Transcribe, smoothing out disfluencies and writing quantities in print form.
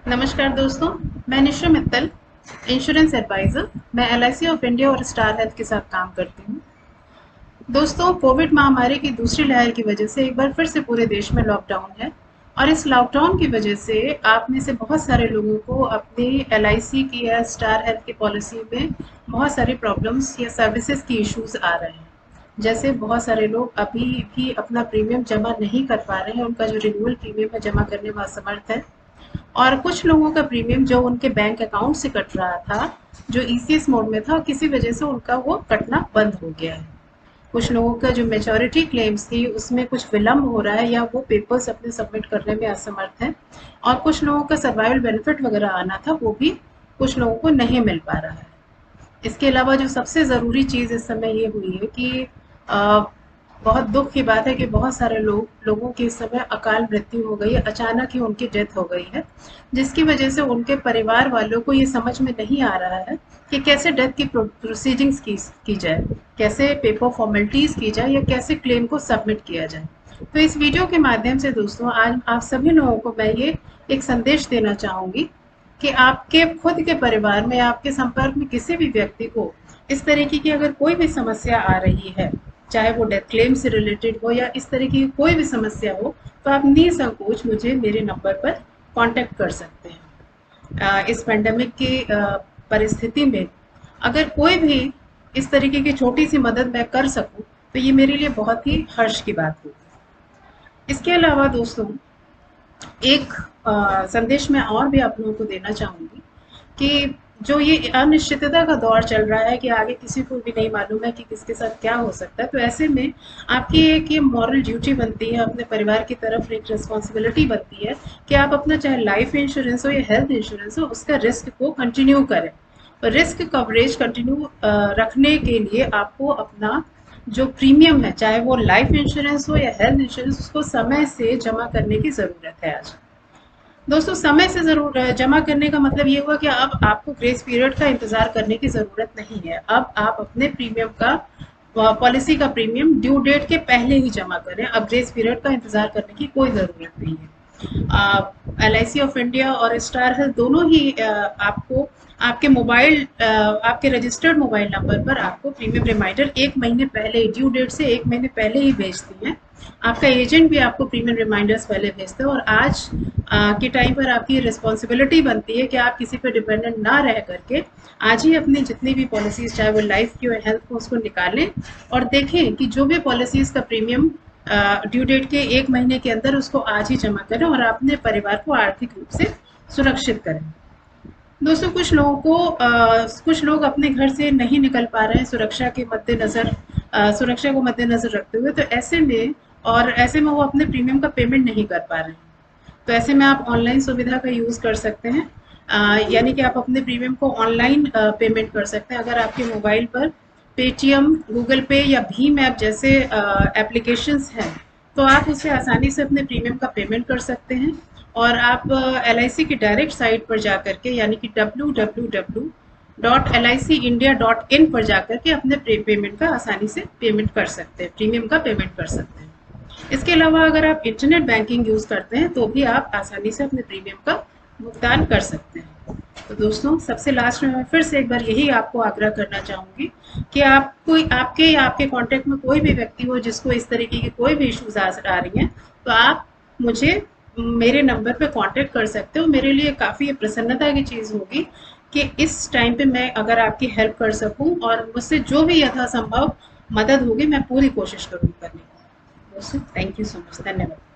नमस्कार दोस्तों, मैं निशा मित्तल, इंश्योरेंस एडवाइज़र। मैं एलआईसी ऑफ इंडिया और स्टार हेल्थ के साथ काम करती हूँ। दोस्तों, कोविड महामारी की दूसरी लहर की वजह से एक बार फिर से पूरे देश में लॉकडाउन है और इस लॉकडाउन की वजह से आप में से बहुत सारे लोगों को अपनी एलआईसी की या स्टार हेल्थ की पॉलिसी में बहुत सारी प्रॉब्लम्स या सर्विसेज की इश्यूज आ रहे हैं। जैसे बहुत सारे लोग अभी भी अपना प्रीमियम जमा नहीं कर पा रहे हैं, उनका जो रिन्यूअल प्रीमियम है जमा करने में असमर्थ है। और कुछ लोगों का प्रीमियम जो उनके बैंक अकाउंट से कट रहा था, जो ईसीएस मोड में था, किसी वजह से उनका वो कटना बंद हो गया है। कुछ लोगों का जो मैच्योरिटी क्लेम्स थी उसमें कुछ विलम्ब हो रहा है या वो पेपर्स अपने सबमिट करने में असमर्थ हैं। और कुछ लोगों का सर्वाइवल बेनिफिट वगैरह आना था, वो भी कुछ लोगों को नहीं मिल पा रहा है। इसके अलावा जो सबसे ज़रूरी चीज़ इस समय ये हुई है कि अ, बहुत दुख की बात है कि बहुत सारे लोगों की इस समय अकाल मृत्यु हो गई है, अचानक ही उनकी डेथ हो गई है, जिसकी वजह से उनके परिवार वालों को ये समझ में नहीं आ रहा है कि कैसे डेथ की प्रोसीडिंग्स की जाए, कैसे पेपर फॉर्मेलिटीज़ की जाए या कैसे क्लेम को सबमिट किया जाए। तो इस वीडियो के माध्यम से दोस्तों आज आप सभी लोगों को मैं ये एक संदेश देना चाहूँगी कि आपके खुद के परिवार में, आपके संपर्क में किसी भी व्यक्ति को इस तरीके की अगर कोई भी समस्या आ रही है, चाहे वो डेथ क्लेम से रिलेटेड हो या इस तरीके की कोई भी समस्या हो, तो आप निसंकोच मुझे मेरे नंबर पर कांटेक्ट कर सकते हैं। इस पेंडेमिक की परिस्थिति में अगर कोई भी इस तरीके की छोटी सी मदद मैं कर सकूं, तो ये मेरे लिए बहुत ही हर्ष की बात होगी। इसके अलावा दोस्तों, एक संदेश मैं और भी आप लोगों को देना चाहूँगी कि जो ये अनिश्चितता का दौर चल रहा है कि आगे किसी को भी नहीं मालूम है कि किसके साथ क्या हो सकता है, तो ऐसे में आपकी एक ये मॉरल ड्यूटी बनती है, अपने परिवार की तरफ एक रिस्पॉन्सिबिलिटी बनती है कि आप अपना चाहे लाइफ इंश्योरेंस हो या हेल्थ इंश्योरेंस हो, उसका रिस्क को कंटिन्यू करें। रिस्क कवरेज कंटिन्यू रखने के लिए आपको अपना जो प्रीमियम है, चाहे वो लाइफ इंश्योरेंस हो या हेल्थ इंश्योरेंस, उसको समय से जमा करने की ज़रूरत है आज। दोस्तों, समय से ज़रूर जमा करने का मतलब ये हुआ कि अब आपको ग्रेस पीरियड का इंतज़ार करने की ज़रूरत नहीं है। अब आप अपने प्रीमियम का पॉलिसी का प्रीमियम ड्यू डेट के पहले ही जमा करें। अब ग्रेस पीरियड का इंतज़ार करने की कोई ज़रूरत नहीं है। एलआईसी ऑफ इंडिया और स्टार हेल्थ दोनों ही आपको आपके रजिस्टर्ड मोबाइल नंबर पर आपको प्रीमियम रिमाइंडर 1 महीने पहले, ड्यू डेट से 1 महीने पहले ही भेजती हैं। आपका एजेंट भी आपको प्रीमियम रिमाइंडर्स पहले भेजता है और आज के टाइम पर आपकी रिस्पॉन्सिबिलिटी बनती है कि आप किसी पर डिपेंडेंट ना रह करके आज ही अपनी जितनी भी पॉलिसीज़, चाहे वो लाइफ की हो हेल्थ को, उसको निकालें और देखें कि जो भी पॉलिसीज़ का प्रीमियम ड्यू डेट के 1 महीने के अंदर उसको आज ही जमा करें और अपने परिवार को आर्थिक रूप से सुरक्षित करें। दोस्तों, कुछ लोग अपने घर से नहीं निकल पा रहे हैं सुरक्षा को मद्देनज़र रखते हुए, तो ऐसे में वो अपने प्रीमियम का पेमेंट नहीं कर पा रहे हैं। तो ऐसे में आप ऑनलाइन सुविधा का यूज़ कर सकते हैं। यानी कि आप अपने प्रीमियम को ऑनलाइन पेमेंट कर सकते हैं। अगर आपके मोबाइल पर पेटीएम, गूगल पे या भीम ऐप जैसे एप्लीकेशंस हैं, तो आप उससे आसानी से अपने प्रीमियम का पेमेंट कर सकते हैं। और आप एलआईसी की डायरेक्ट साइट पर जा करके, यानी कि www.licindia.in पर जा करके अपने पेमेंट का आसानी से पेमेंट कर सकते हैं, प्रीमियम का पेमेंट कर सकते हैं। इसके अलावा अगर आप इंटरनेट बैंकिंग यूज़ करते हैं तो भी आप आसानी से अपने प्रीमियम का भुगतान कर सकते हैं। तो दोस्तों, सबसे लास्ट में मैं फिर से एक बार यही आपको आग्रह करना चाहूँगी कि आपके या आपके कांटेक्ट में कोई भी व्यक्ति हो जिसको इस तरीके की कोई भी इश्यूज आ रही हैं, तो आप मुझे मेरे नंबर पे कांटेक्ट कर सकते हो। मेरे लिए काफ़ी प्रसन्नता की चीज़ होगी कि इस टाइम पे मैं अगर आपकी हेल्प कर सकूं और मुझसे जो भी यथासंभव मदद होगी मैं पूरी कोशिश करूँगी करने की। दोस्तों, थैंक यू सो मच, धन्यवाद।